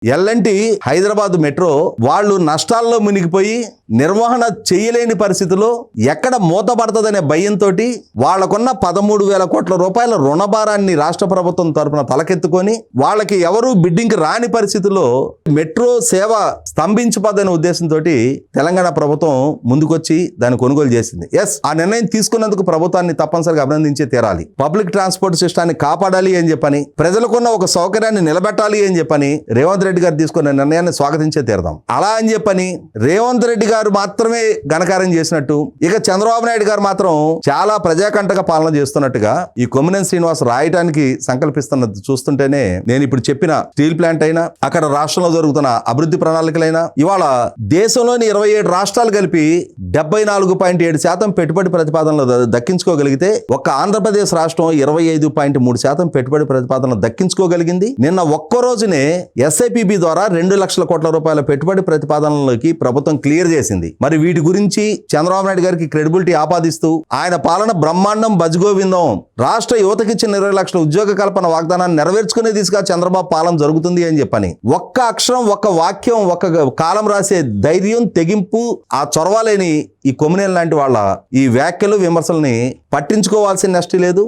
L&T Hyderabad metro వాళ్ళు నష్టాల్లో మునిగిపోయి నిర్వహణ చేయలేని పరిస్థితిలో ఎక్కడ మూతపడుతుందనే భయంతో వాళ్లకున్న 13,000 కోట్ల రూపాయల రుణభారాన్ని రాష్ట్ర ప్రభుత్వం తరపున తలకెత్తుకొని వాళ్ళకి ఎవరు బిడ్డింగ్ రాని పరిస్థితుల్లో మెట్రో సేవ స్తంభించిపోదనే ఉద్దేశంతో తెలంగాణ ప్రభుత్వం ముందుకొచ్చి దాన్ని కొనుగోలు చేసింది. ఆ నిర్ణయం తీసుకున్నందుకు ప్రభుత్వాన్ని తప్పనిసరిగా అభినందించే తీరాలి. పబ్లిక్ ట్రాన్స్పోర్ట్ సిస్టాన్ని కాపాడాలి అని చెప్పని, ప్రజలకున్న ఒక సౌకర్యాన్ని నిలబెట్టాలి అని చెప్పని రేవంత్ రెడ్డి గారు తీసుకున్న నిర్ణయాన్ని స్వాగతించే తీరదాం. అలా అని చెప్పని రేవంత్ రెడ్డి గారు మాత్రమే ఘనకార్యం చేసినట్టు, ఇక చంద్రబాబు నాయుడు గారు మాత్రం చాలా ప్రజాకంటక పాలన చేస్తున్నట్టుగా ఈ కొమ్మినేని శ్రీనివాస్ రాయటానికి సంకల్పిస్తున్నది చూస్తుంటేనే నేను ఇప్పుడు చెప్పిన స్టీల్ ప్లాంట్ అయినా, అక్కడ రాష్ట్రంలో జరుగుతున్న అభివృద్ధి ప్రణాళికలైనా, ఇవాళ దేశంలోని 27 రాష్ట్రాలు కలిపి 74.7% పెట్టుబడి ప్రతిపాదనలు దక్కించుకోగలిగితే ఒక్క ఆంధ్రప్రదేశ్ రాష్ట్రం 25.3% పెట్టుబడి ప్రతిపాదనలు దక్కించుకోగలిగింది. నిన్న ఒక్క రోజునే SIPB ద్వారా 2 లక్షల కోట్ల రూపాయల పెట్టుబడి ప్రతిపాదనలకి ప్రభుత్వం క్లియర్ చేసింది. మరి వీటి గురించి చంద్రబాబు నాయుడు గారికి క్రెడిబిలిటీ ఆపాదిస్తూ ఆయన పాలన బ్రహ్మాండం బజ్గోవిందం, రాష్ట్ర యువతకి ఇచ్చిన 20 లక్షల ఉద్యోగ కల్పన వాగ్దానాన్ని నెరవేర్చుకునే దిశగా చంద్రబాబు పాలన జరుగుతుంది అని చెప్పని ఒక్క అక్షరం, ఒక్క వాక్యం, ఒక్క కాలం రాసే ధైర్యం, తెగింపు, ఆ చొరవ లేని ఈ కొమ్మినేని లాంటి వాళ్ళ ఈ వ్యాఖ్యలు, విమర్శల్ని పట్టించుకోవాల్సిన నష్టం లేదు.